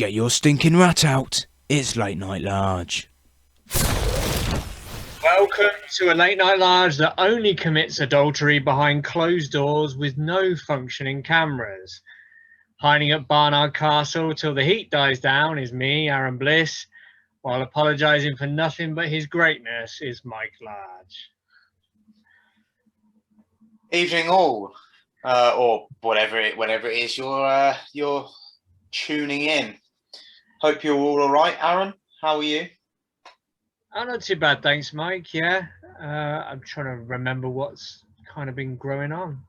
Get your stinking rat out. It's Late Night Large. Welcome to a late night large that only commits adultery behind closed doors with no functioning cameras. Hiding at Barnard Castle till the heat dies down is me, Aaron Bliss, while apologising for nothing but his greatness is Mike Large. Evening all, or whenever it is you're tuning in. Hope you're all right, Aaron. How are you? Oh, not too bad, thanks, Mike. Yeah, I'm trying to remember what's kind of been growing on.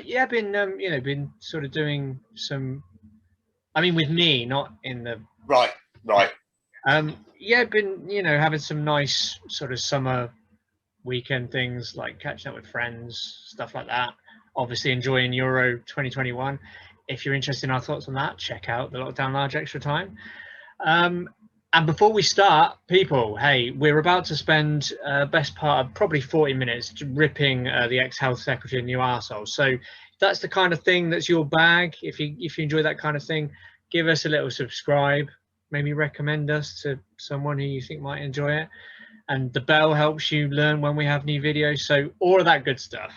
Yeah, been sort of doing some. I mean, with me, not in the Right. Yeah, been having some nice sort of summer weekend things like catching up with friends, stuff like that. Obviously enjoying Euro 2021. If you're interested in our thoughts on that, check out the Lockdown Large Extra Time. And before we start, people, hey, we're about to spend best part of probably 40 minutes ripping the ex-health secretary a new arsehole. So if that's the kind of thing that's your bag, if you enjoy that kind of thing, give us a little subscribe, maybe recommend us to someone who you think might enjoy it. And the bell helps you learn when we have new videos. So all of that good stuff.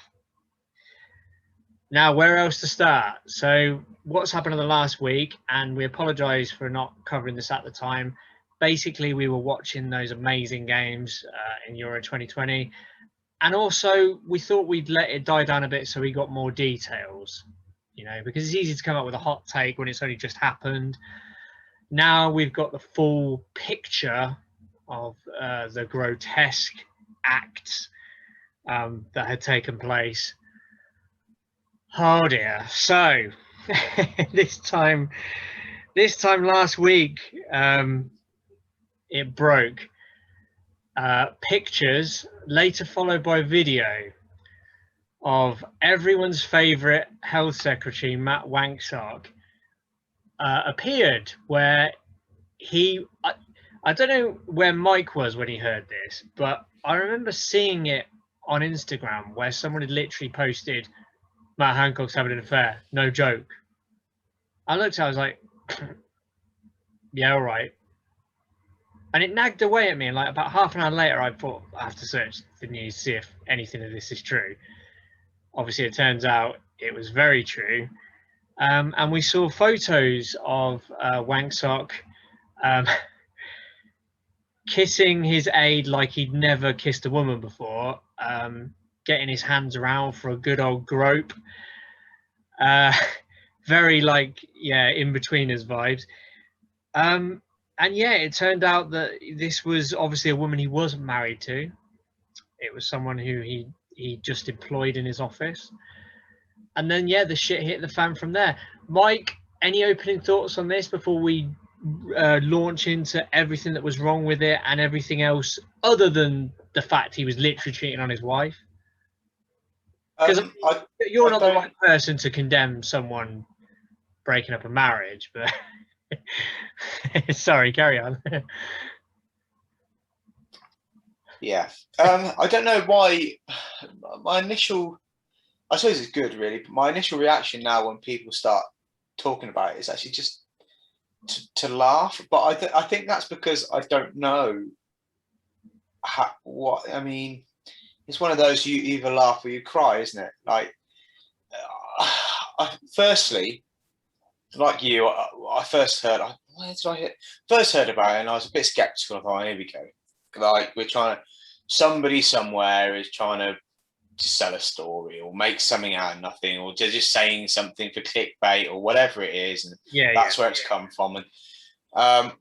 Now, where else to start? So what's happened in the last week, and we apologise for not covering this at the time. Basically, we were watching those amazing games in Euro 2020. And also, we thought we'd let it die down a bit so we got more details, because it's easy to come up with a hot take when it's only just happened. Now we've got the full picture of the grotesque acts that had taken place. Oh dear. So this time last week, it broke. Pictures, later followed by video, of everyone's favourite health secretary, Matt Hancock, appeared where I don't know where Mike was when he heard this, but I remember seeing it on Instagram where someone had literally posted, Matt Hancock's having an affair, no joke. I looked at it, I was like, yeah, all right. And it nagged away at me, and like about half an hour later, I thought, I have to search the news to see if anything of this is true. Obviously, it turns out it was very true. And we saw photos of Hancock kissing his aide like he'd never kissed a woman before, getting his hands around for a good old grope. Very in-betweeners vibes. And yeah, it turned out that this was obviously a woman he wasn't married to. It was someone who he just employed in his office. And then, yeah, the shit hit the fan from there. Mike, any opening thoughts on this before we launch into everything that was wrong with it and everything else other than the fact he was literally cheating on his wife? Because you're not the right person to condemn someone breaking up a marriage, but sorry, carry on. Yeah. I don't know why my initial, I suppose it's good really, but my initial reaction now when people start talking about it is actually just to laugh. But I think that's because I don't know I mean, it's one of those, you either laugh or you cry, isn't it? Like, firstly, like you, I first heard, first heard about it, and I was a bit skeptical. I thought, here we go. Like, somebody somewhere is trying to sell a story or make something out of nothing, or they're just saying something for clickbait or whatever it is, and that's where it's come from. And I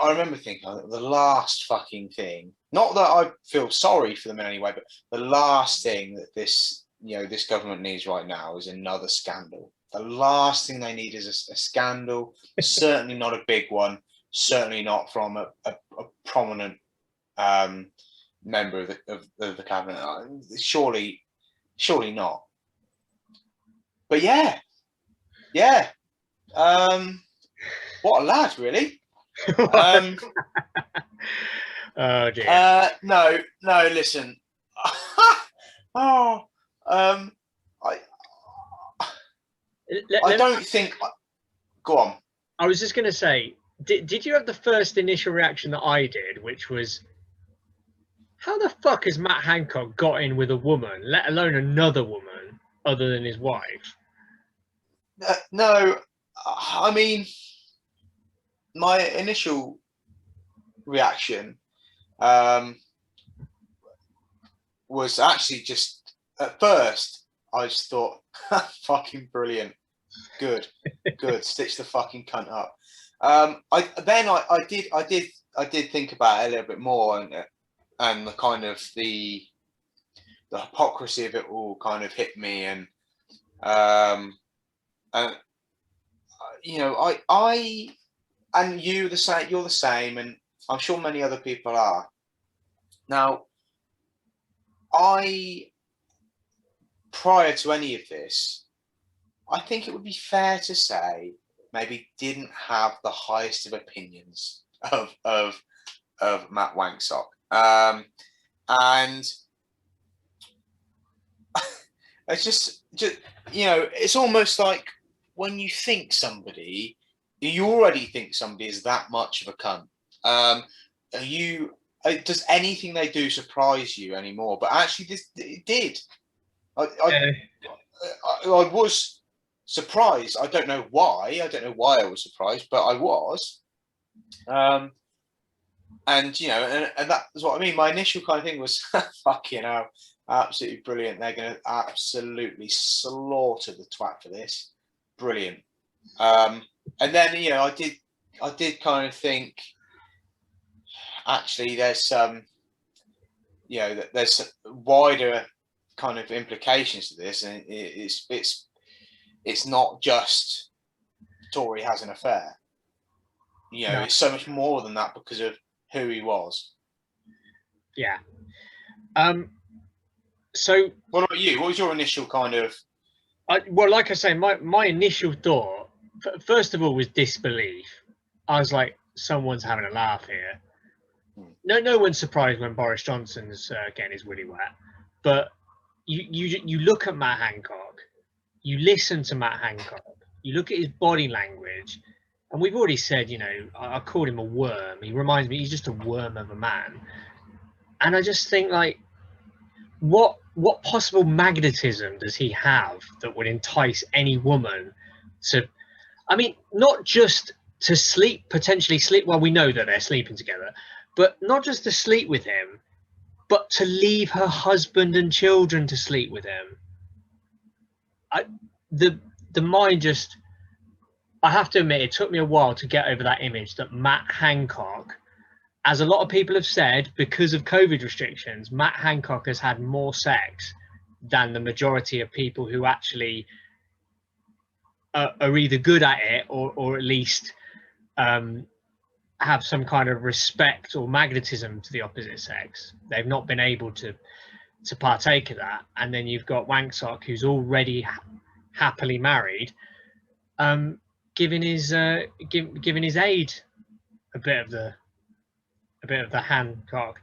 remember thinking, the last fucking thing, not that I feel sorry for them in any way, but the last thing that this government needs right now is another scandal. The last thing they need is a scandal. Certainly not a big one. Certainly not from a prominent member of the cabinet. Surely not. But yeah. What a lad, really. Oh dear. No. Listen. I don't think. Go on. I was just going to say, did you have the first initial reaction that I did, which was, how the fuck has Matt Hancock got in with a woman, let alone another woman other than his wife? No, I mean, my initial reaction was actually just, at first I just thought, fucking brilliant, good, stitch the fucking cunt up. I did think about it a little bit more, and the kind of the hypocrisy of it all kind of hit me, and you know, I and you the same, you're the same, and I'm sure many other people are. Now, prior to any of this, I think it would be fair to say maybe didn't have the highest of opinions of Matt Hancock. And it's just you know, it's almost like when you think somebody, you already think somebody is that much of a cunt. Does anything they do surprise you anymore? But actually, it did. I was surprised. I don't know why. I don't know why I was surprised, but I was. And you know, and that's what I mean. My initial kind of thing was, fucking hell, absolutely brilliant. They're going to absolutely slaughter the twat for this. Brilliant. And then, you know, I did kind of think, actually, there's some, you know, there's wider kind of implications to this, and it's not just Tory has an affair. You know, it's so much more than that because of who he was. Yeah. So what about you? What was your initial kind of? Well, like I say, my initial thought, first of all, was disbelief. I was like, someone's having a laugh here. No one's surprised when Boris Johnson's getting his willy wet, but you look at Matt Hancock, you listen to Matt Hancock, you look at his body language, and we've already said, you know, I called him a worm. He reminds me, he's just a worm of a man. And I just think, like, what possible magnetism does he have that would entice any woman to, I mean, not just to sleep, potentially sleep, well, we know that they're sleeping together, but not just to sleep with him, but to leave her husband and children to sleep with him. The mind just, I have to admit, it took me a while to get over that image that Matt Hancock, as a lot of people have said, because of COVID restrictions, Matt Hancock has had more sex than the majority of people who actually are either good at it or at least have some kind of respect or magnetism to the opposite sex. They've not been able to partake of that. And then you've got Hancock, who's already happily married, giving his aide a bit of the Hancock.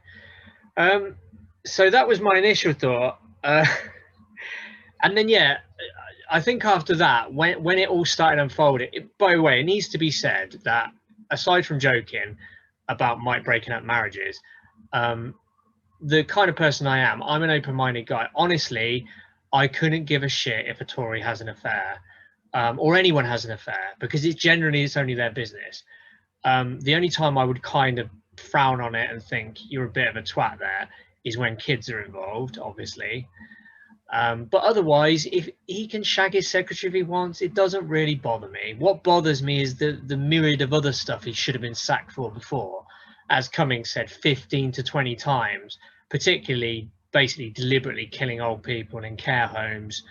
So that was my initial thought. And then, yeah, I think after that, when it all started unfolding, by the way, it needs to be said that aside from joking about Mike breaking up marriages, the kind of person I am, I'm an open-minded guy. Honestly, I couldn't give a shit if a Tory has an affair, or anyone has an affair, because it's only their business. The only time I would kind of frown on it and think you're a bit of a twat there is when kids are involved, obviously. But otherwise, if he can shag his secretary if he wants, it doesn't really bother me. What bothers me is the myriad of other stuff he should have been sacked for before, as Cummings said 15 to 20 times, particularly basically deliberately killing old people in care homes,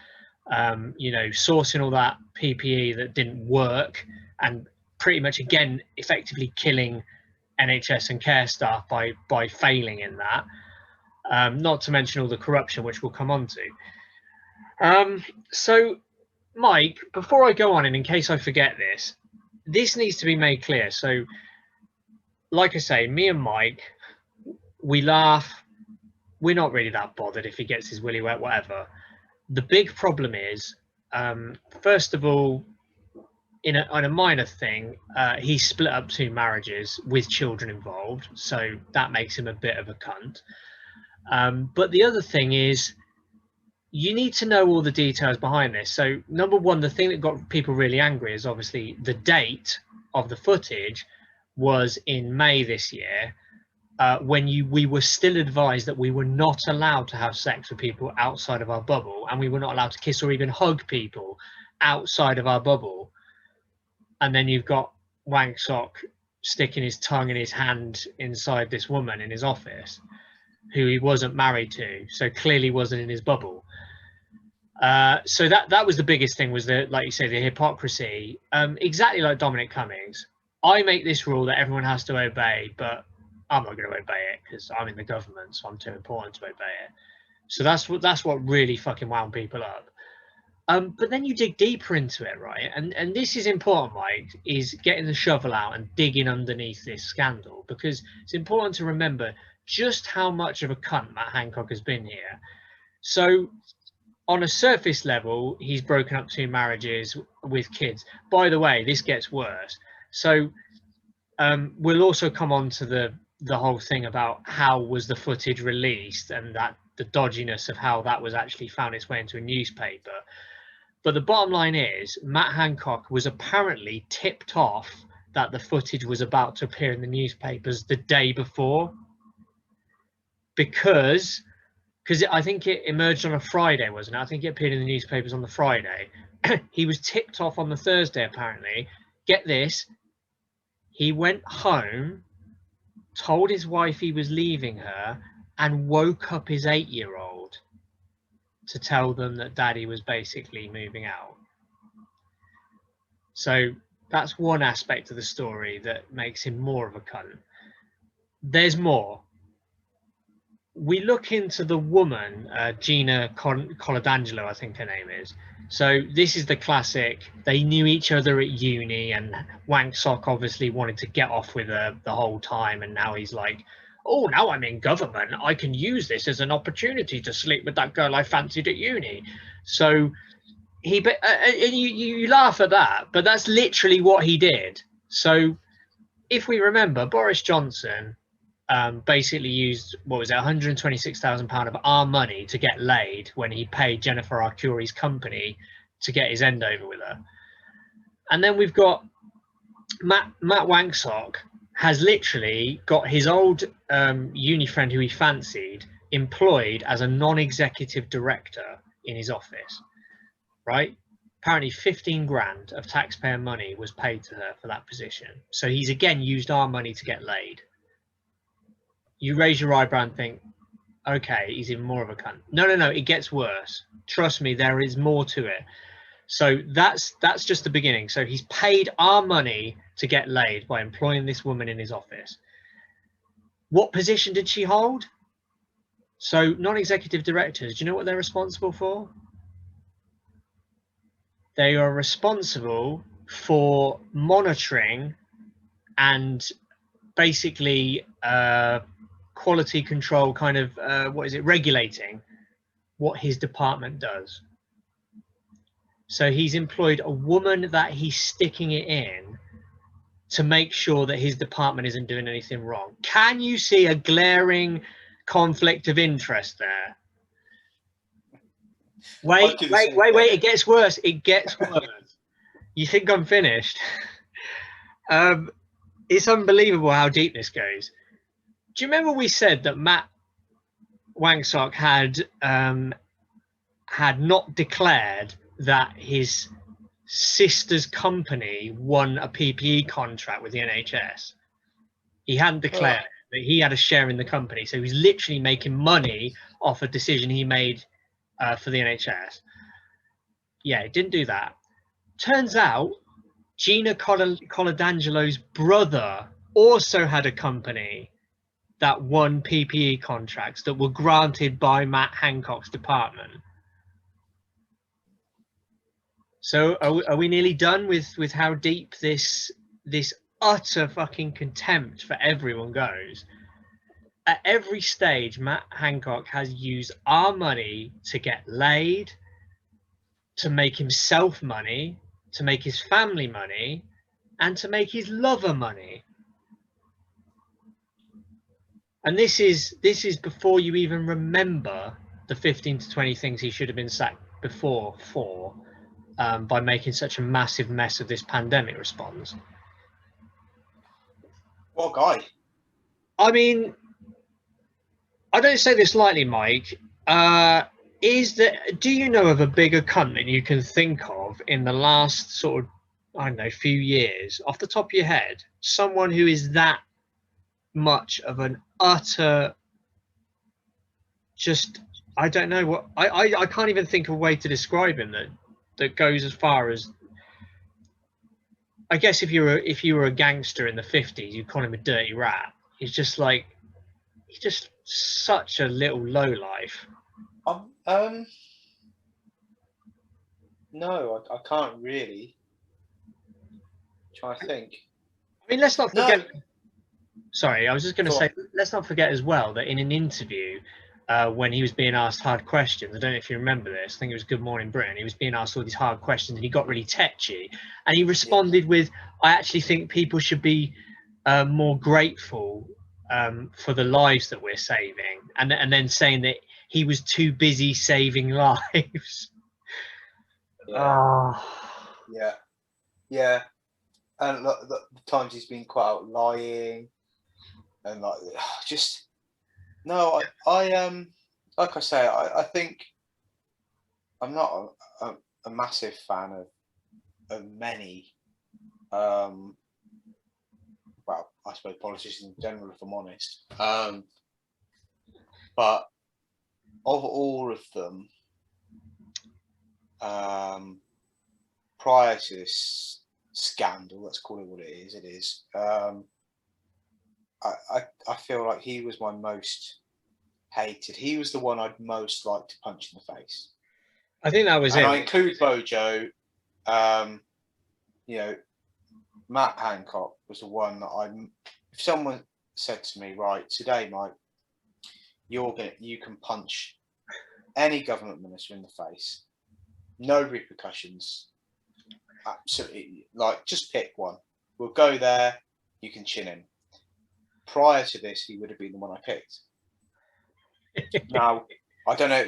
you know, sourcing all that PPE that didn't work, and pretty much, again, effectively killing NHS and care staff by failing in that. Not to mention all the corruption, which we'll come on to. So, Mike, before I go on, and in case I forget this needs to be made clear. So, like I say, me and Mike, we laugh. We're not really that bothered if he gets his willy wet, whatever. The big problem is, first of all, on a minor thing, he split up 2 marriages with children involved, so that makes him a bit of a cunt. But the other thing is, you need to know all the details behind this. So number one, the thing that got people really angry is obviously the date of the footage was in May this year, when we were still advised that we were not allowed to have sex with people outside of our bubble, and we were not allowed to kiss or even hug people outside of our bubble. And then you've got Wanksock sticking his tongue in his hand inside this woman in his office, who he wasn't married to, so clearly wasn't in his bubble. So that was the biggest thing, was the, like you say, the hypocrisy. Exactly like Dominic Cummings, I make this rule that everyone has to obey, but I'm not going to obey it because I'm in the government, so I'm too important to obey it. So that's what really fucking wound people up. But then you dig deeper into it, right? And this is important, Mike, is getting the shovel out and digging underneath this scandal, because it's important to remember just how much of a cunt Matt Hancock has been here. So on a surface level, he's broken up 2 marriages with kids. By the way, this gets worse. So we'll also come on to the whole thing about how was the footage released, and that the dodginess of how that was actually found its way into a newspaper. But the bottom line is, Matt Hancock was apparently tipped off that the footage was about to appear in the newspapers the day before, because I think it emerged on a Friday, wasn't it? I think it appeared in the newspapers on the Friday. He was tipped off on the Thursday, apparently. Get this, he went home, told his wife he was leaving her, and woke up his 8-year-old to tell them that daddy was basically moving out. So that's one aspect of the story that makes him more of a cunt. There's more. We look into the woman, Gina Coladangelo, I think her name is. So this is the classic, they knew each other at uni, and Wanksock obviously wanted to get off with her the whole time, and now he's like, oh, now I'm in government, I can use this as an opportunity to sleep with that girl I fancied at uni. So you laugh at that, but that's literally what he did. So if we remember, Boris Johnson basically used, what was it, £126,000 of our money to get laid when he paid Jennifer Arcuri's company to get his end over with her. And then we've got Matt Wanksock has literally got his old uni friend who he fancied employed as a non-executive director in his office, right? Apparently 15 grand of taxpayer money was paid to her for that position. So he's again used our money to get laid. You raise your eyebrow and think, okay, he's even more of a cunt. No, it gets worse. Trust me, there is more to it. So that's just the beginning. So he's paid our money to get laid by employing this woman in his office. What position did she hold? So non-executive directors, do you know what they're responsible for? They are responsible for monitoring and basically quality control, kind of regulating what his department does. So he's employed a woman that he's sticking it in to make sure that his department isn't doing anything wrong. Can you see a glaring conflict of interest there? Wait, it gets worse. It gets worse. You think I'm finished? It's unbelievable how deep this goes. Do you remember we said that Matt Wanksock had not declared that his sister's company won a PPE contract with the NHS? He hadn't declared that he had a share in the company, so he was literally making money off a decision he made for the NHS. Yeah, he didn't do that. Turns out Gina Coladangelo's brother also had a company that won PPE contracts that were granted by Matt Hancock's department. So are we nearly done with how deep this utter fucking contempt for everyone goes? At every stage, Matt Hancock has used our money to get laid, to make himself money, to make his family money, and to make his lover money. And this is before you even remember the 15 to 20 things he should have been sacked before for, by making such a massive mess of this pandemic response. What guy? I mean, I don't say this lightly, Mike. Do you know of a bigger cunt that you can think of in the last sort of, I don't know, few years, off the top of your head? Someone who is that much of an utter, just, I don't know what, I can't even think of a way to describe him that goes as far as, I guess if you were a gangster in the 50s, you'd call him a dirty rat. He's just such a little lowlife. No, I can't really. Try to think. I mean, let's not forget. No. Sorry, I was just going to say, let's not forget as well that in an interview, when he was being asked hard questions, I don't know if you remember this, I think it was Good Morning Britain, he was being asked all these hard questions and he got really tetchy. And he responded with, I actually think people should be more grateful for the lives that we're saving. And then saying that he was too busy saving lives. Yeah. And the times he's been quite out lying, and like just no. I like I say, I think I'm not a massive fan of many. Well, I suppose politicians in general, if I'm honest. But of all of them, prior to this scandal, let's call it what it is. I feel like he was my most hated. He was the one I'd most like to punch in the face. I think that was it. And I include Bojo. Matt Hancock was the one that if someone said to me, right, today, Mike, you can punch any government minister in the face, no repercussions. Absolutely, like, just pick one. We'll go there. You can chin him. Prior to this, he would have been the one I picked. Now, I don't know.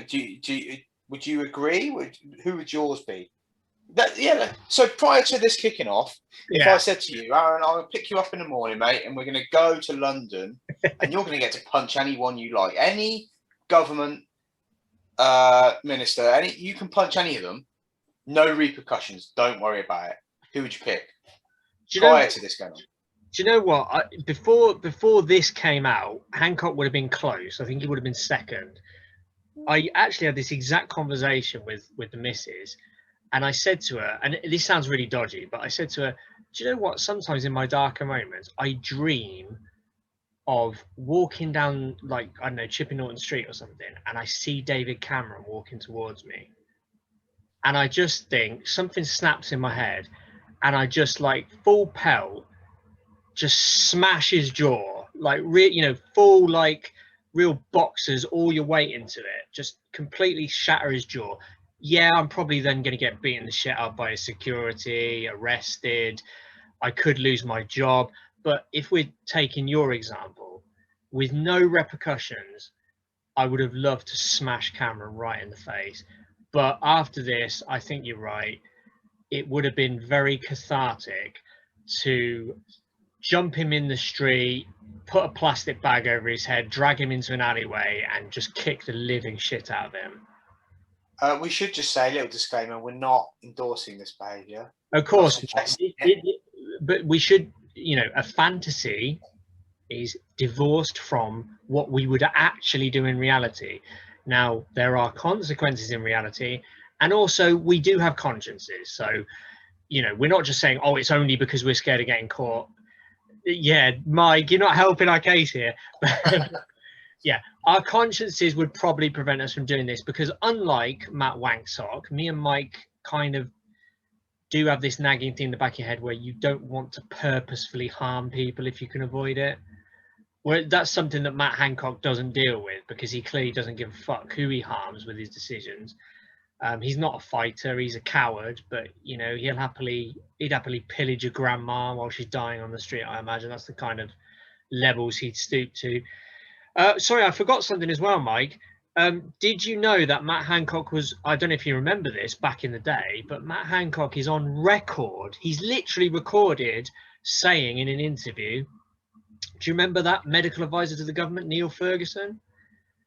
Would you agree? Who would yours be? So prior to this kicking off, if I said to you, Aaron, I'll pick you up in the morning, mate, and we're going to go to London, and you're going to get to punch anyone you like, any government minister, you can punch any of them. No repercussions. Don't worry about it. Who would you pick prior to this going on? Do you know what? Before this came out, Hancock would have been close. I think he would have been second. I actually had this exact conversation with the missus, and I said to her, and this sounds really dodgy, but I said to her, do you know what? Sometimes in my darker moments, I dream of walking down, like, I don't know, Chipping Norton Street or something, and I see David Cameron walking towards me. And I just think something snaps in my head, and I just, like, full pelt, just smash his jaw, like, full, like, real boxers, all your weight into it, just completely shatter his jaw. Yeah, I'm probably then going to get beaten the shit up by security, arrested. I could lose my job. But if we're taking your example, with no repercussions, I would have loved to smash Cameron right in the face. But after this, I think you're right. It would have been very cathartic to jump him in the street, put a plastic bag over his head, drag him into an alleyway, and just kick the living shit out of him. We should just say a little disclaimer: we're not endorsing this behaviour. Of course, but we should. A fantasy is divorced from what we would actually do in reality. Now, there are consequences in reality, and also we do have consciences. So, we're not just saying, oh, it's only because we're scared of getting caught. Yeah, Mike, you're not helping our case here. Yeah, our consciences would probably prevent us from doing this, because unlike Matt Wanksock, me and Mike kind of do have this nagging thing in the back of your head where you don't want to purposefully harm people if you can avoid it. Well, that's something that Matt Hancock doesn't deal with, because he clearly doesn't give a fuck who he harms with his decisions. He's not a fighter, he's a coward, but you know, he'd happily pillage a grandma while she's dying on the street. I imagine that's the kind of levels he'd stoop to. Sorry, I forgot something as well, Mike. Did you know that Matt Hancock was, I don't know if you remember this back in the day, but Matt Hancock is on record. He's literally recorded saying in an interview, do you remember that medical advisor to the government, Neil Ferguson,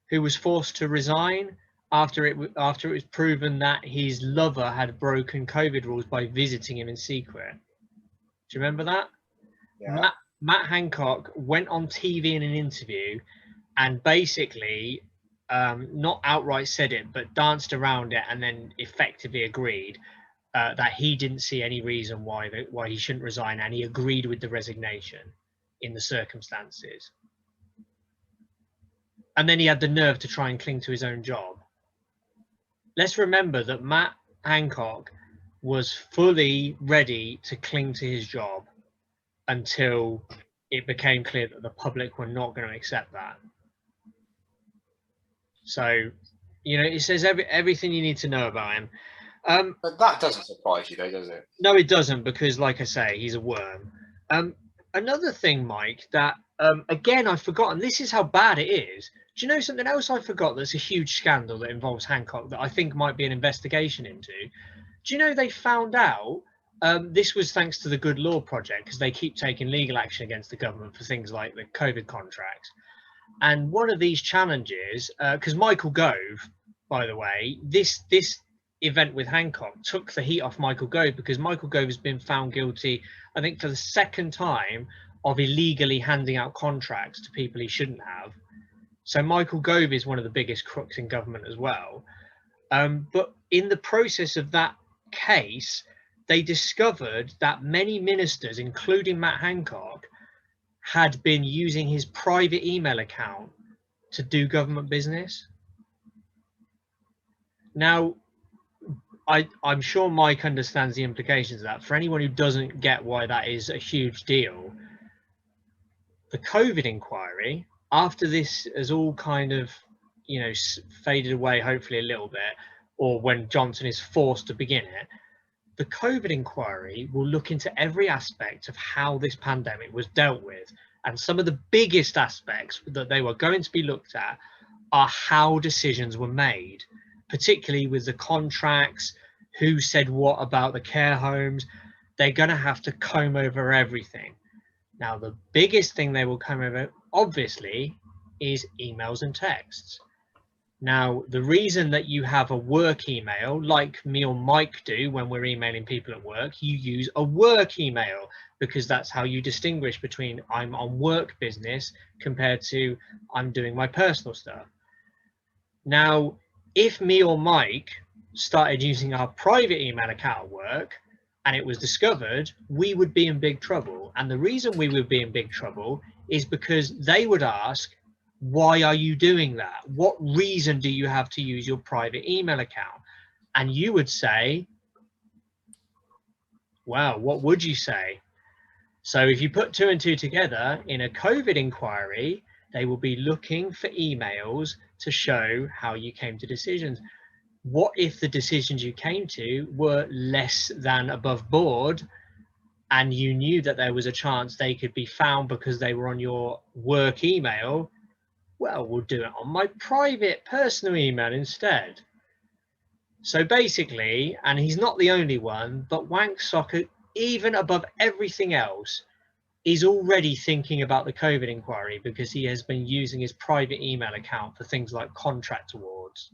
who was forced to resign after it was proven that his lover had broken COVID rules by visiting him in secret? Do you remember that? Yeah. Matt Hancock went on TV in an interview and basically not outright said it, but danced around it and then effectively agreed that he didn't see any reason why he shouldn't resign, and he agreed with the resignation in the circumstances. And then he had the nerve to try and cling to his own job. Let's remember that Matt Hancock was fully ready to cling to his job until it became clear that the public were not going to accept that. So, you know, it says everything you need to know about him. But that doesn't surprise you, though, does it? No, it doesn't, because, like I say, he's a worm. Another thing, Mike, that again I've forgotten. This is how bad it is. Do you know something else I forgot? That's a huge scandal that involves Hancock that I think might be an investigation into. Do you know they found out? This was thanks to the Good Law Project, because they keep taking legal action against the government for things like the COVID contracts. And one of these challenges, because Michael Gove, by the way, this event with Hancock took the heat off Michael Gove, because Michael Gove has been found guilty, I think, for the second time of illegally handing out contracts to people he shouldn't have. So Michael Gove is one of the biggest crooks in government as well. But in the process of that case, they discovered that many ministers, including Matt Hancock, had been using his private email account to do government business. Now, I'm sure Mike understands the implications of that. For anyone who doesn't get why that is a huge deal, the COVID inquiry, after this has all kind of, you know, faded away, hopefully a little bit, or when Johnson is forced to begin it, the COVID inquiry will look into every aspect of how this pandemic was dealt with. And some of the biggest aspects that they were going to be looked at are how decisions were made, particularly with the contracts, who said what about the care homes. They're going to have to comb over everything. Now, the biggest thing they will comb over, obviously, is emails and texts. Now, the reason that you have a work email, like me or Mike do when we're emailing people at work, you use a work email, because that's how you distinguish between I'm on work business compared to I'm doing my personal stuff. Now, if me or Mike started using our private email account at work and it was discovered, we would be in big trouble. And the reason we would be in big trouble is because they would ask, why are you doing that? What reason do you have to use your private email account? And you would say, well, what would you say? So if you put two and two together, in a COVID inquiry, they will be looking for emails to show how you came to decisions. What if the decisions you came to were less than above board, and you knew that there was a chance they could be found because they were on your work email? Well, we'll do it on my private personal email instead. So basically, and he's not the only one, but Wanksock, even above everything else, is already thinking about the COVID inquiry, because he has been using his private email account for things like contract awards.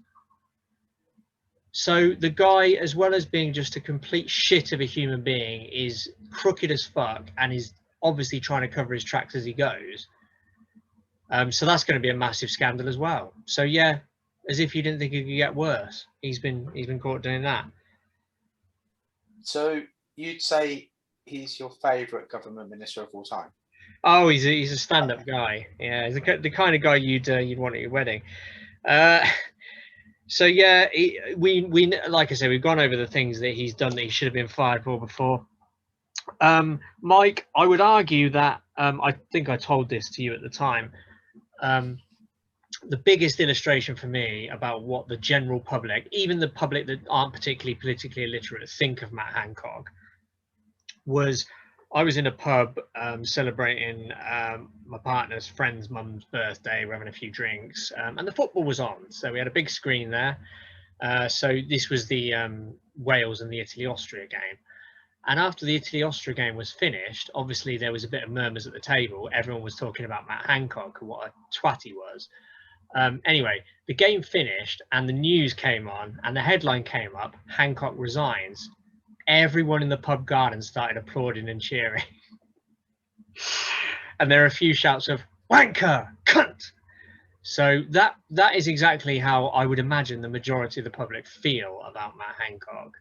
So the guy, as well as being just a complete shit of a human being, is crooked as fuck and is obviously trying to cover his tracks as he goes. So that's going to be a massive scandal as well. So yeah, as if you didn't think it could get worse, he's been caught doing that. So you'd say he's your favourite government minister of all time? Oh, he's a stand-up guy. Yeah, he's the kind of guy you'd want at your wedding. So yeah, we like I said, we've gone over the things that he's done that he should have been fired for before. Mike, I would argue that I think I told this to you at the time. the biggest illustration for me about what the general public, even the public that aren't particularly politically illiterate, think of Matt Hancock was I was in a pub celebrating my partner's friend's mum's birthday. We're having a few drinks, and the football was on. So we had a big screen there. So this was the Wales and the Italy-Austria game. And after the Italy-Austria game was finished, obviously there was a bit of murmurs at the table. Everyone was talking about Matt Hancock and what a twat he was. Anyway, the game finished and the news came on and the headline came up, Hancock resigns. Everyone in the pub garden started applauding and cheering. And there are a few shouts of wanker, cunt. So that is exactly how I would imagine the majority of the public feel about Matt Hancock.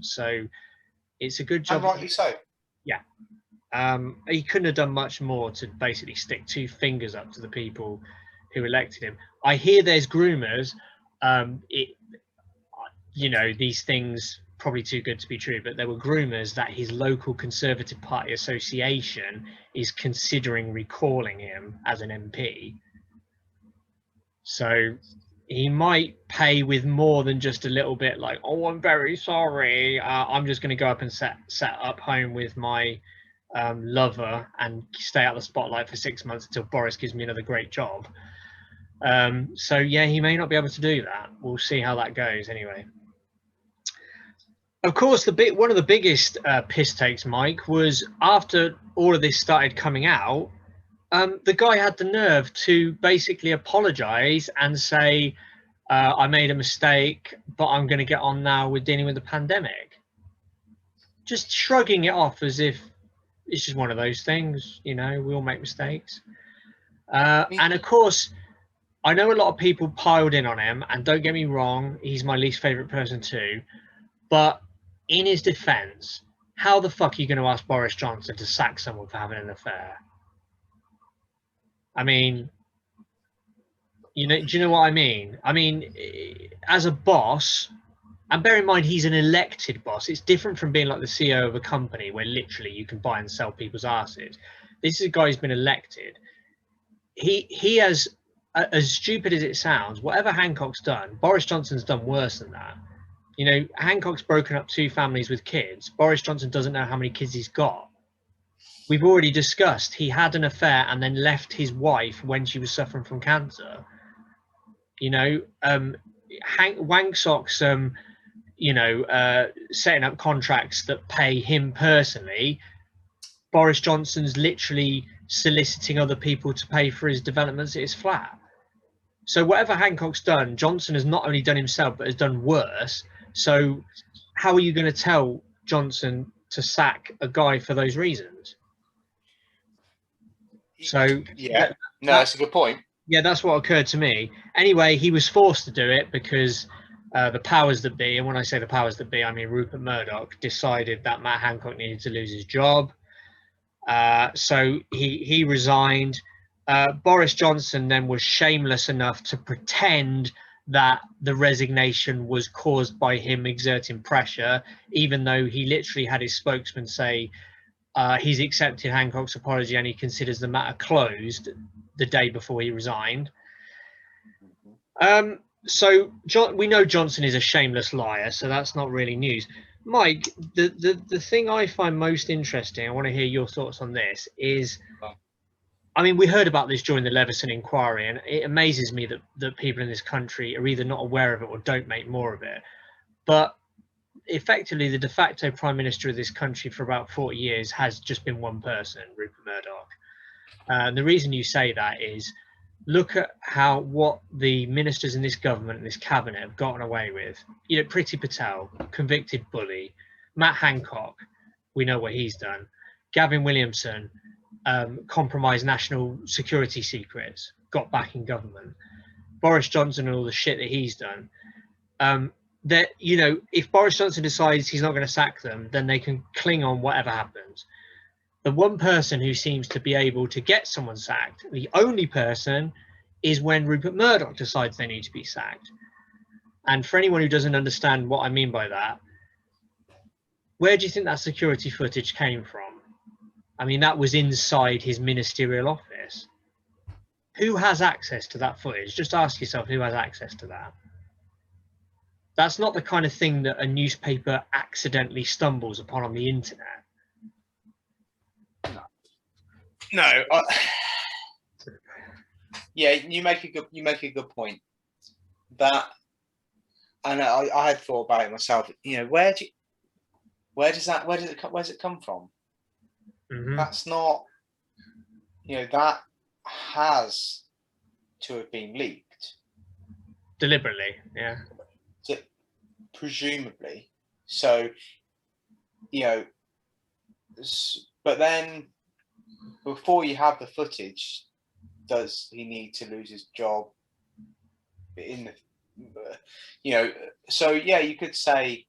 So it's a good job. And rightly so. Yeah. He couldn't have done much more to basically stick two fingers up to the people who elected him. I hear there's groomers. These things probably too good to be true, but there were groomers that his local Conservative Party association is considering recalling him as an MP. So he might pay with more than just a little bit like, oh, I'm very sorry. I'm just going to go up and set up home with my lover and stay out of the spotlight for 6 months until Boris gives me another great job. So yeah, he may not be able to do that. We'll see how that goes anyway. Of course, one of the biggest piss takes, Mike, was after all of this started coming out, the guy had the nerve to basically apologize and say, I made a mistake, but I'm going to get on now with dealing with the pandemic. Just shrugging it off as if it's just one of those things, we all make mistakes. And of course, I know a lot of people piled in on him, and don't get me wrong, he's my least favorite person too, but in his defense, how the fuck are you going to ask Boris Johnson to sack someone for having an affair? I mean, do you know what I mean? I mean, as a boss, and bear in mind he's an elected boss. It's different from being like the CEO of a company where literally you can buy and sell people's asses. This is a guy who's been elected. He has, as stupid as it sounds, whatever Hancock's done, Boris Johnson's done worse than that. Hancock's broken up 2 families with kids. Boris Johnson doesn't know how many kids he's got. We've already discussed he had an affair and then left his wife when she was suffering from cancer. Wanksock's, setting up contracts that pay him personally. Boris Johnson's literally soliciting other people to pay for his developments at his flat. So whatever Hancock's done, Johnson has not only done himself, but has done worse. So how are you going to tell Johnson to sack a guy for those reasons? So yeah, that's a good point. Yeah, that's what occurred to me. Anyway, he was forced to do it because the powers that be, and when I say the powers that be, I mean Rupert Murdoch, decided that Matt Hancock needed to lose his job. So he resigned. Boris Johnson then was shameless enough to pretend that the resignation was caused by him exerting pressure, even though he literally had his spokesman say he's accepted Hancock's apology and he considers the matter closed the day before he resigned. So we know Johnson is a shameless liar, so that's not really news. Mike, the thing I find most interesting, I want to hear your thoughts on this, is, I mean, we heard about this during the Leveson inquiry, and it amazes me that people in this country are either not aware of it or don't make more of it. But effectively, the de facto prime minister of this country for about 40 years has just been one person, Rupert Murdoch. And the reason you say that is, look at what the ministers in this government and this cabinet have gotten away with. Priti Patel, convicted bully. Matt Hancock, we know what he's done. Gavin Williamson, compromised national security secrets, got back in government. Boris Johnson and all the shit that he's done. That, if Boris Johnson decides he's not going to sack them, then they can cling on whatever happens. The one person who seems to be able to get someone sacked, the only person, is when Rupert Murdoch decides they need to be sacked. And for anyone who doesn't understand what I mean by that, where do you think that security footage came from? I mean, that was inside his ministerial office. who has access to that footage? Just ask yourself who has access to that. That's not the kind of thing that a newspaper accidentally stumbles upon on the internet. No. Yeah, you make a good point. That, and I had thought about it myself. You know, where does it come from? Mm-hmm. That's not, that has to have been leaked Deliberately, yeah. Presumably. So, but then before you have the footage, does he need to lose his job in the, so yeah, you could say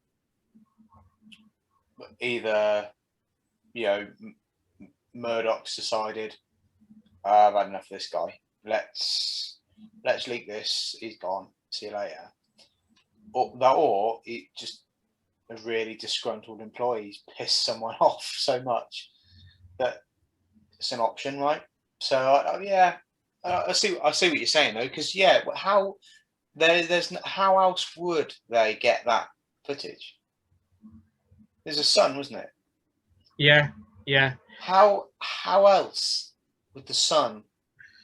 either, Murdoch's decided, I've had enough of this guy. Let's leak this. He's gone. See you later. Or it just a really disgruntled employees piss someone off so much that it's an option, right? So I see what you're saying though, because how how else would they get that footage? There's a Sun, wasn't it? Yeah. How else would the Sun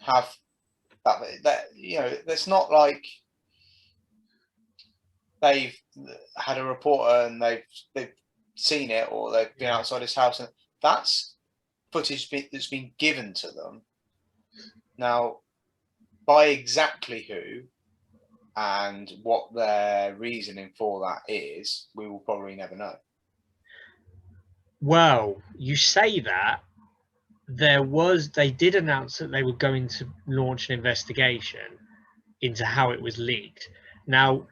have that? It's not like they've had a reporter and they've seen it, or they've been outside his house, and that's footage that's been given to them. Now, by exactly who and what their reasoning for that is, we will probably never know. Well, you say that. They did announce that they were going to launch an investigation into how it was leaked. Now,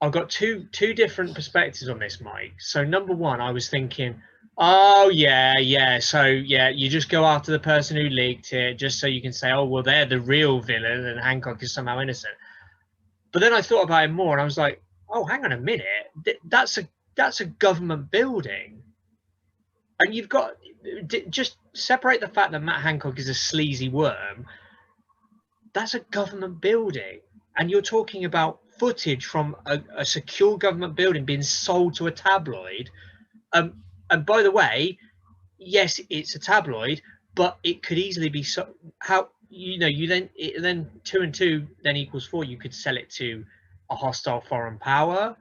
I've got two different perspectives on this, Mike. So number one, I was thinking, oh so you just go after the person who leaked it just so you can say, oh well, they're the real villain and Hancock is somehow innocent. But then I thought about it more and I was like, oh, hang on a minute, that's a government building, and you've got just separate the fact that Matt Hancock is a sleazy worm. That's a government building, and you're talking about footage from a secure government building being sold to a tabloid. And by the way, yes, it's a tabloid, but it could easily be you then 2 and 2 then equals 4. You could sell it to a hostile foreign power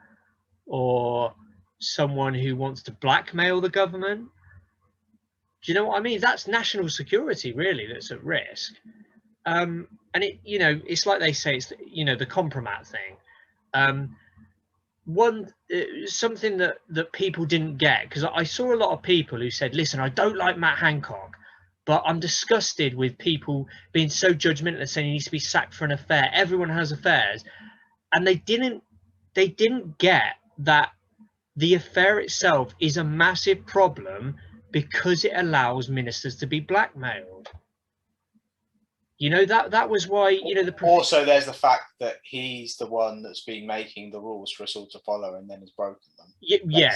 or someone who wants to blackmail the government. Do you know what I mean? That's national security, really, that's at risk. And it's like they say, it's the Kompro-Matt thing. Something that people didn't get, because I saw a lot of people who said, listen, I don't like Matt Hancock, but I'm disgusted with people being so judgmental and saying he needs to be sacked for an affair. Everyone has affairs. And they didn't get that the affair itself is a massive problem because it allows ministers to be blackmailed. That was why, also there's the fact that he's the one that's been making the rules for us all to follow and then has broken them.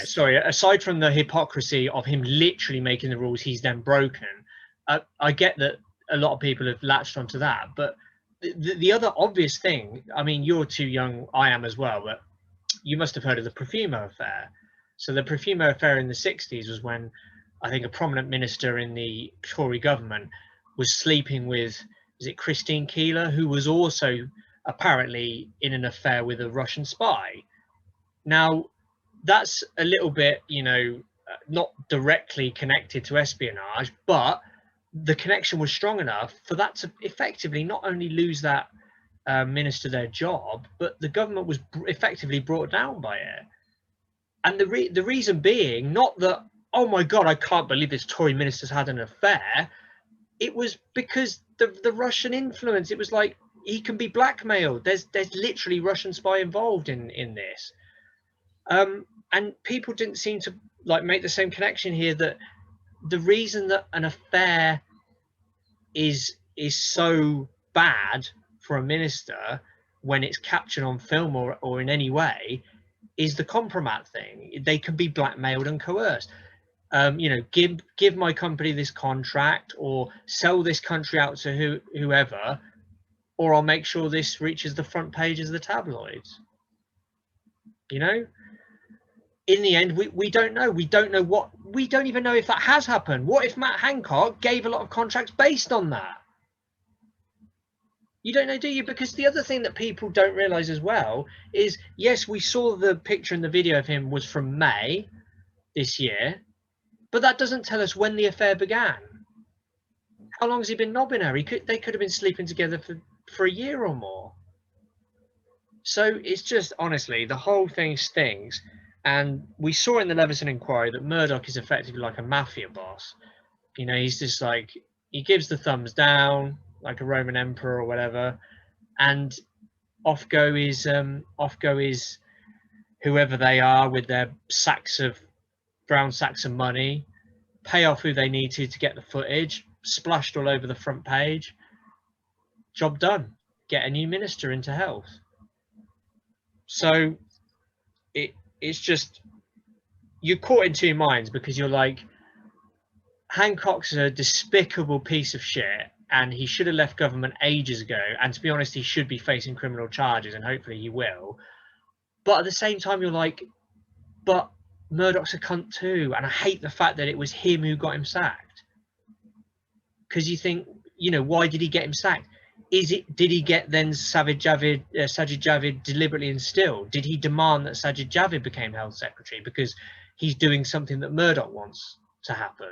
Sorry, aside from the hypocrisy of him literally making the rules he's then broken, I get that a lot of people have latched onto that, but the other obvious thing, I mean, you're too young, I am as well, but you must have heard of the Profumo affair. So the Profumo affair in the 60s was when I think a prominent minister in the Tory government was sleeping with, is it Christine Keeler, who was also apparently in an affair with a Russian spy. Now, that's a little bit, not directly connected to espionage, but the connection was strong enough for that to effectively not only lose that minister their job, but the government was effectively brought down by it. And the reason being, not that, oh my God, I can't believe this Tory minister's had an affair. It was because the Russian influence. It was like, he can be blackmailed. There's literally Russian spy involved in this. And people didn't seem to make the same connection here, that the reason that an affair is so bad for a minister when it's captured on film or in any way is the Kompro-Matt thing. They can be blackmailed and coerced. Give my company this contract or sell this country out to whoever, or I'll make sure this reaches the front pages of the tabloids. You know, in the end, we don't know. We don't even know if that has happened. What if Matt Hancock gave a lot of contracts based on that? You don't know, do you? Because the other thing that people don't realize as well is, yes, we saw the picture and the video of him was from May this year, but that doesn't tell us when the affair began. How long has he been knobbing her? They could have been sleeping together for a year or more. So it's just, honestly, the whole thing stinks. And we saw in the Leveson inquiry that Murdoch is effectively like a mafia boss. You know, he's just like, he gives the thumbs down like a Roman emperor or whatever, and off go is whoever they are with their brown sacks of money, pay off who they need to get the footage, splashed all over the front page. Job done. Get a new minister into health. So it's just, you're caught in two minds, because you're like, Hancock's a despicable piece of shit and he should have left government ages ago, and to be honest, he should be facing criminal charges, and hopefully he will. But at the same time, you're like, but Murdoch's a cunt too, and I hate the fact that it was him who got him sacked. Because you think, you know, why did he get him sacked? Did he get then Sajid Javid deliberately instilled? Did he demand that Sajid Javid became health secretary because he's doing something that Murdoch wants to happen?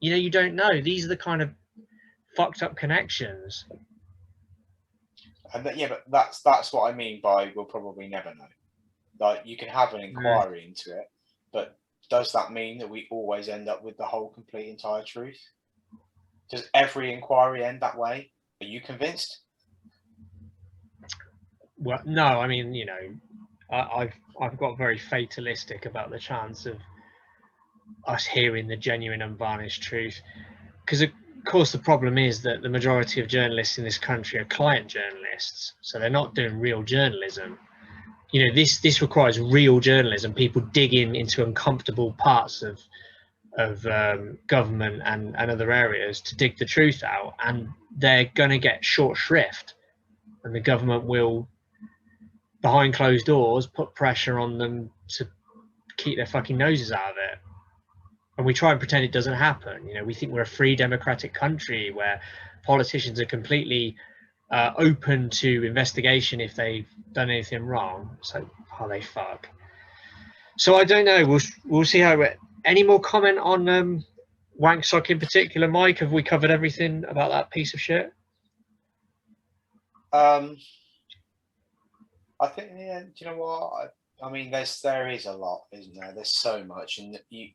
You know, you don't know. These are the kind of fucked up connections. And yeah, but that's what I mean by we'll probably never know. Like, you can have an inquiry into it, but does that mean that we always end up with the whole complete entire truth? Does every inquiry end that way? Are you convinced? Well, no, I mean, you know, I've got very fatalistic about the chance of us hearing the genuine, unvarnished truth, because of course the problem is that the majority of journalists in this country are client journalists, so they're not doing real journalism. You know, this requires real journalism, people digging into uncomfortable parts of government and other areas to dig the truth out, and they're going to get short shrift, and the government will, behind closed doors, put pressure on them to keep their fucking noses out of it. And we try and pretend it doesn't happen. You know, we think we're a free democratic country where politicians are completely open to investigation if they've done anything wrong. So, oh, they fuck. So I don't know. We'll see how it. Any more comment on Wanksock in particular, Mike? Have we covered everything about that piece of shit? I think, yeah. Do you know what? I mean, there is a lot, isn't there? There's so much, and we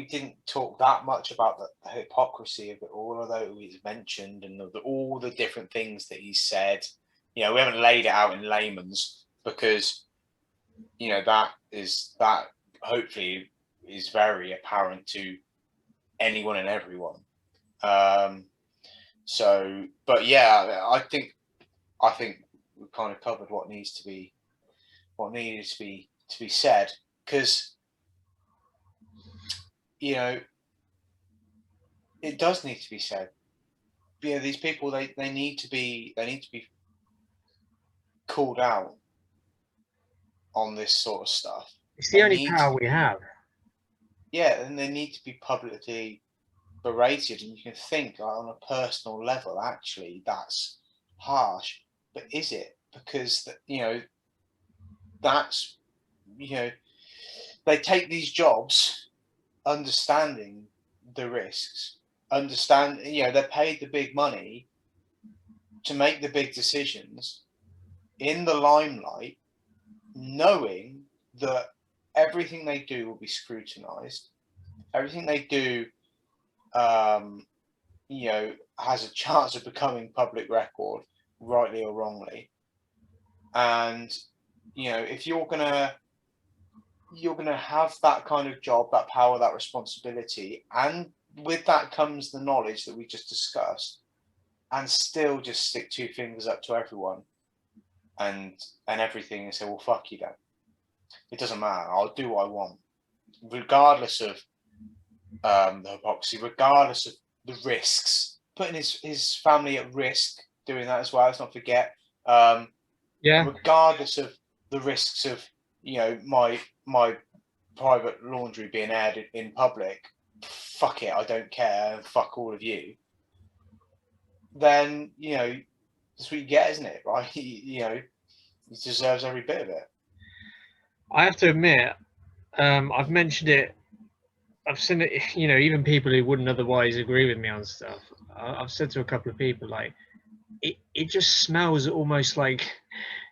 didn't talk that much about the hypocrisy of it all, although he's mentioned, and all the different things that he said. You know, we haven't laid it out in layman's, because, you know, that hopefully is very apparent to anyone and everyone. So, but yeah, I think we've kind of covered what needed to be said, because, you know, it does need to be said. You know, these people, they need to be called out on this sort of stuff. It's the only power we have. Yeah, and they need to be publicly berated, and you can think, like, on a personal level, actually that's harsh, but is it? Because, you know, that's, you know, they take these jobs understanding the risks, you know, they're paid the big money to make the big decisions in the limelight, knowing that everything they do will be scrutinized, everything they do, you know, has a chance of becoming public record, rightly or wrongly. And, you know, if you're gonna have that kind of job, that power, that responsibility, and with that comes the knowledge that we just discussed, and still just stick two fingers up to everyone and everything, and say, well, fuck you then. It doesn't matter. I'll do what I want, regardless of the hypocrisy, regardless of the risks, putting his family at risk doing that as well. Let's not forget. Yeah. Regardless of the risks of, you know, my private laundry being aired in public, fuck it, I don't care, fuck all of you. Then, you know, that's what you get, isn't it? Right? You know, he deserves every bit of it. I have to admit, I've mentioned it. I've seen it. You know, even people who wouldn't otherwise agree with me on stuff. I've said to a couple of people, like, it just smells almost like,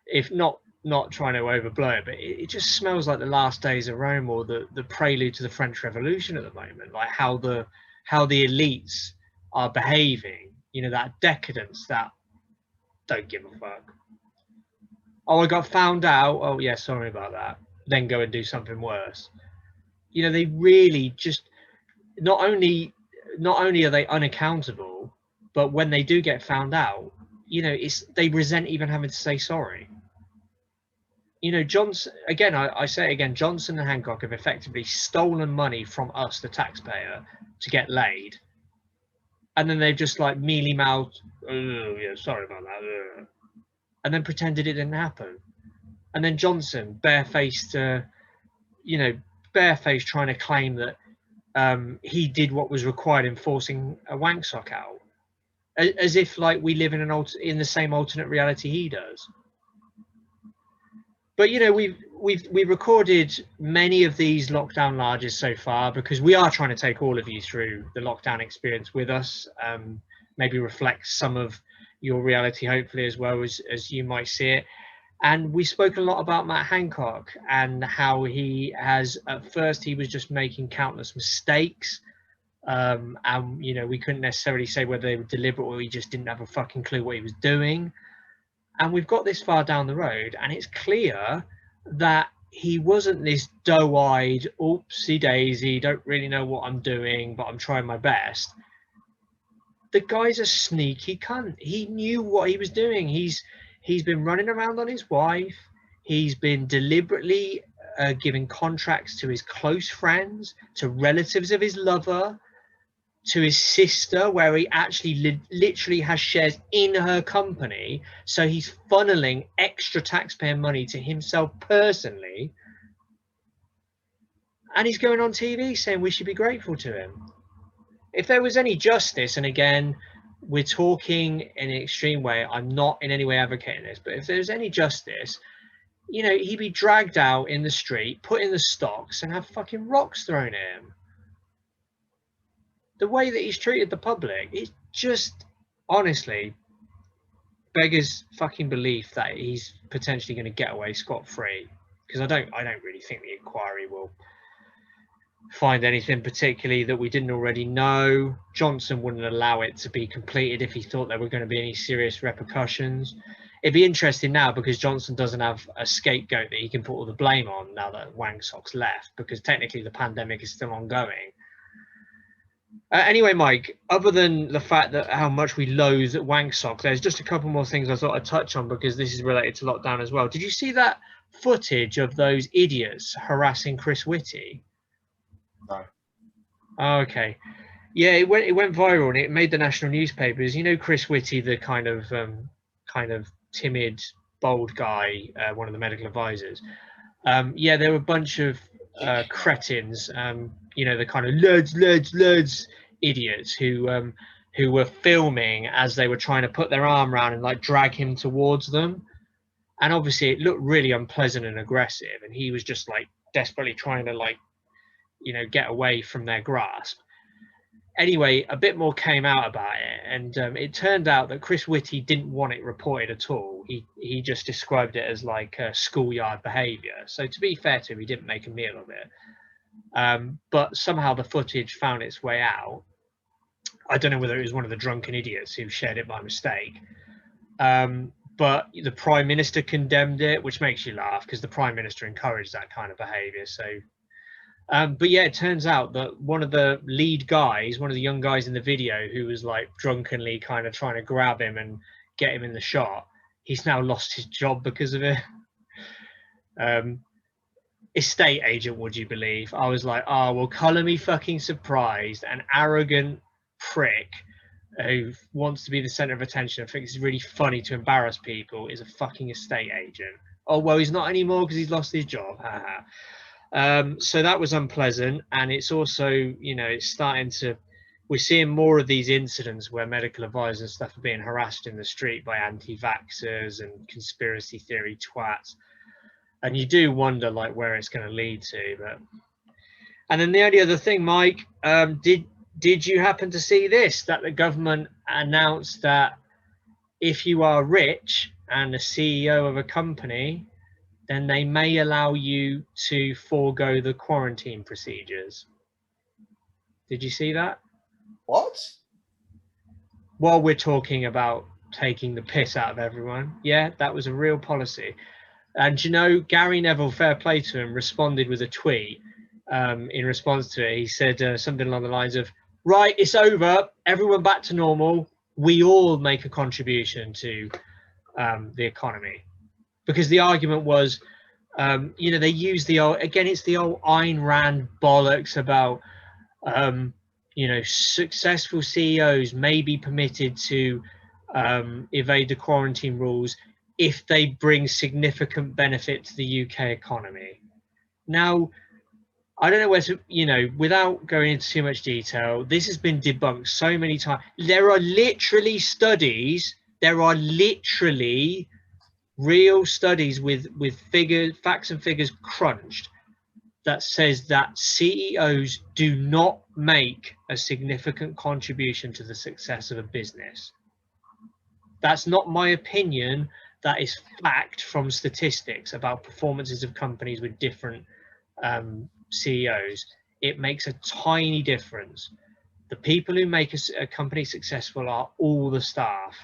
if not trying to overblow it, but it just smells like the last days of Rome, or the prelude to the French Revolution at the moment. Like how the elites are behaving. You know, that decadence, that don't give a fuck. Oh, I got found out. Oh yeah, sorry about that. Then go and do something worse. You know, they really just not only are they unaccountable, but when they do get found out, you know, they resent even having to say sorry. You know, Johnson, again, I say it again, Johnson and Hancock have effectively stolen money from us, the taxpayer, to get laid. And then they've just like mealy-mouthed, oh yeah, sorry about that, and then pretended it didn't happen. And then Johnson, barefaced, barefaced trying to claim that he did what was required in forcing a wank sock out, as if like we live in the same alternate reality he does. But you know, we've recorded many of these lockdown larges so far because we are trying to take all of you through the lockdown experience with us. Maybe reflect some of your reality, hopefully, as well as you might see it. And we spoke a lot about Matt Hancock and how he has, at first, he was just making countless mistakes. And, you know, we couldn't necessarily say whether they were deliberate or he just didn't have a fucking clue what he was doing. And we've got this far down the road, and it's clear that he wasn't this doe-eyed, oopsie daisy, don't really know what I'm doing, but I'm trying my best. The guy's a sneaky cunt. He knew what he was doing. He's been running around on his wife. He's been deliberately giving contracts to his close friends, to relatives of his lover, to his sister, where he actually literally has shares in her company. So he's funneling extra taxpayer money to himself personally. And he's going on TV saying we should be grateful to him. If there was any justice, and again, we're talking in an extreme way, I'm not in any way advocating this, but if there's any justice, you know, he'd be dragged out in the street, put in the stocks, and have fucking rocks thrown at him. The way that he's treated the public, it just honestly beggars fucking belief that he's potentially going to get away scot-free. Because I don't really think the inquiry will find anything particularly that we didn't already know. Johnson wouldn't allow it to be completed if he thought there were going to be any serious repercussions. It'd be interesting now because Johnson doesn't have a scapegoat that he can put all the blame on now that Wang Sok's left, because technically the pandemic is still ongoing. Anyway, Mike, other than the fact that how much we loathe Wang Sok, there's just a couple more things I thought I'd touch on because this is related to lockdown as well. Did you see that footage of those idiots harassing Chris Whitty? No. Oh, okay. Yeah, it went viral and it made the national newspapers. You know, Chris Whitty, the kind of timid, bold guy, one of the medical advisors. Yeah, there were a bunch of cretins. You know, the kind of lads idiots who were filming as they were trying to put their arm around and like drag him towards them. And obviously it looked really unpleasant and aggressive, and he was just like desperately trying to like, you know, get away from their grasp. Anyway, a bit more came out about it, and it turned out that Chris Whitty didn't want it reported at all. He just described it as like schoolyard behaviour. So to be fair to him, he didn't make a meal of it. But somehow the footage found its way out. I don't know whether it was one of the drunken idiots who shared it by mistake. But the Prime Minister condemned it, which makes you laugh because the Prime Minister encouraged that kind of behaviour. So, but yeah, it turns out that one of the lead guys, one of the young guys in the video who was like drunkenly kind of trying to grab him and get him in the shot, he's now lost his job because of it. Estate agent, would you believe? I was like, oh, well, colour me fucking surprised. An arrogant prick who wants to be the center of attention and thinks it's really funny to embarrass people is a fucking estate agent. Oh, well, he's not anymore because he's lost his job. So that was unpleasant. And it's also, you know, it's starting to, we're seeing more of these incidents where medical advisors and stuff are being harassed in the street by anti-vaxxers and conspiracy theory twats. And you do wonder like where it's going to lead to. But and then the only other thing, Mike, did you happen to see this, that the government announced that if you are rich and the CEO of a company, then they may allow you to forego the quarantine procedures? Did you see that? What? While we're talking about taking the piss out of everyone, yeah, that was a real policy. And you know, Gary Neville, fair play to him, responded with a tweet in response to it. He said something along the lines of, right, it's over, everyone back to normal, we all make a contribution to the economy. Because the argument was, you know, they use the old, again, it's the old Ayn Rand bollocks about, you know, successful CEOs may be permitted to evade the quarantine rules if they bring significant benefit to the UK economy. Now, I don't know where to, you know, without going into too much detail, this has been debunked so many times. There are literally studies, there are literally real studies with figures, facts and figures crunched that says that CEOs do not make a significant contribution to the success of a business. That's not my opinion. That is fact from statistics about performances of companies with different CEOs. It makes a tiny difference. The people who make a company successful are all the staff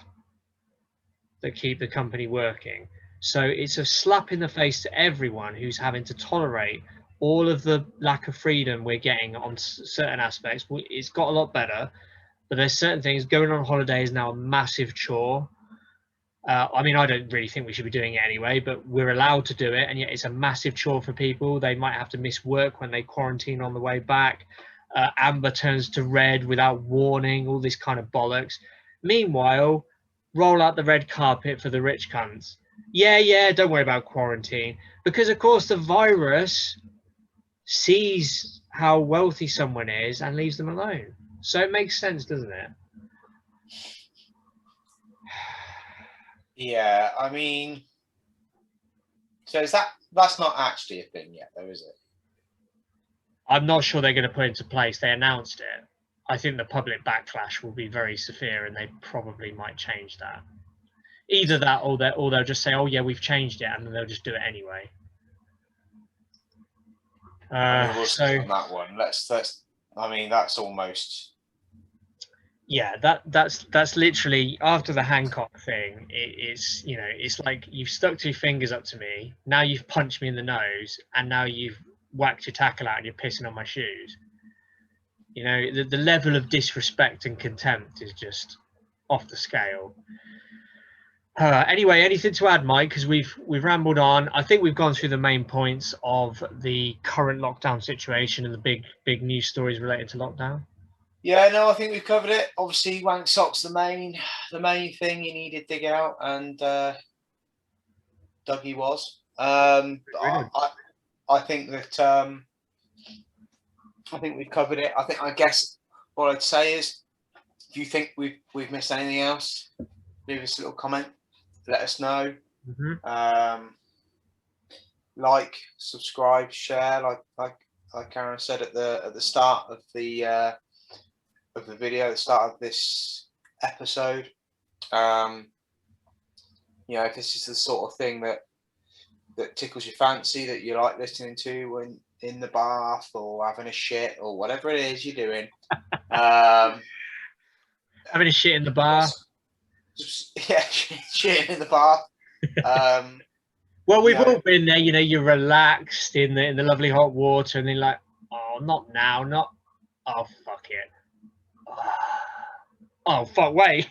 that keep the company working. So it's a slap in the face to everyone who's having to tolerate all of the lack of freedom we're getting on certain aspects. It's got a lot better, but there's certain things. Going on holiday is now a massive chore. I mean, I don't really think we should be doing it anyway, but we're allowed to do it, and yet it's a massive chore for people. They might have to miss work when they quarantine on the way back. Amber turns to red without warning, all this kind of bollocks. Meanwhile, roll out the red carpet for the rich cunts. Yeah, don't worry about quarantine. Because, of course, the virus sees how wealthy someone is and leaves them alone. So it makes sense, doesn't it? Yeah, I mean, so that's not actually a thing yet, though, is it? I'm not sure they're going to put it into place. They announced it. I think the public backlash will be very severe, and they probably might change that. Either that, or they'll just say, "Oh yeah, we've changed it," and then they'll just do it anyway. I mean, we'll see on that one. Let's. I mean, that's almost. Yeah, that's literally after the Hancock thing. It's, you know, it's like you've stuck 2 fingers up to me. Now you've punched me in the nose, and now you've whacked your tackle out and you're pissing on my shoes. You know, the level of disrespect and contempt is just off the scale. Anyway, anything to add, Mike? Because we've rambled on. I think we've gone through the main points of the current lockdown situation and the big news stories related to lockdown. Yeah, no, I think we've covered it. Obviously, wank socks the main thing you needed to get out, and Dougie was. I think that I think we've covered it. I guess what I'd say is, if you think we've missed anything else, leave us a little comment. Let us know. Mm-hmm. Like, subscribe, share. Like Karen said at the start of the video, at the start of this episode. You know, if this is the sort of thing that tickles your fancy, that you like listening to when in the bath or having a shit or whatever it is you're doing. Having a shit in the bath. Yeah, shit in the bath. Well, we've all been there. You know, you're relaxed in the lovely hot water, and then like, oh, not now, not. Oh, fuck it. Oh, fuck, wait.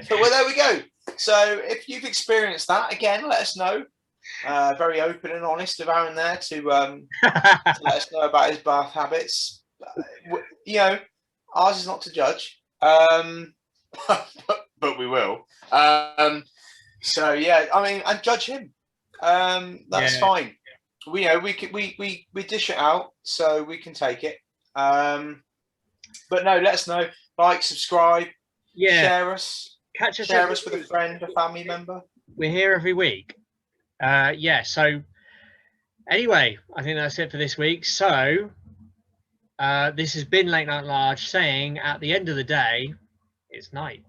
So, well, there we go. So if you've experienced that, again, let us know. Very open and honest of Aaron there to let us know about his bath habits. You know, ours is not to judge. but we will. So yeah, I mean, and judge him. That's fine. We we dish it out, so we can take it. But no, let us know. Like, subscribe, share us, share us with a friend, a family member. We're here every week. So anyway, I think that's it for this week. So this has been Late Night Large saying, at the end of the day, it's night.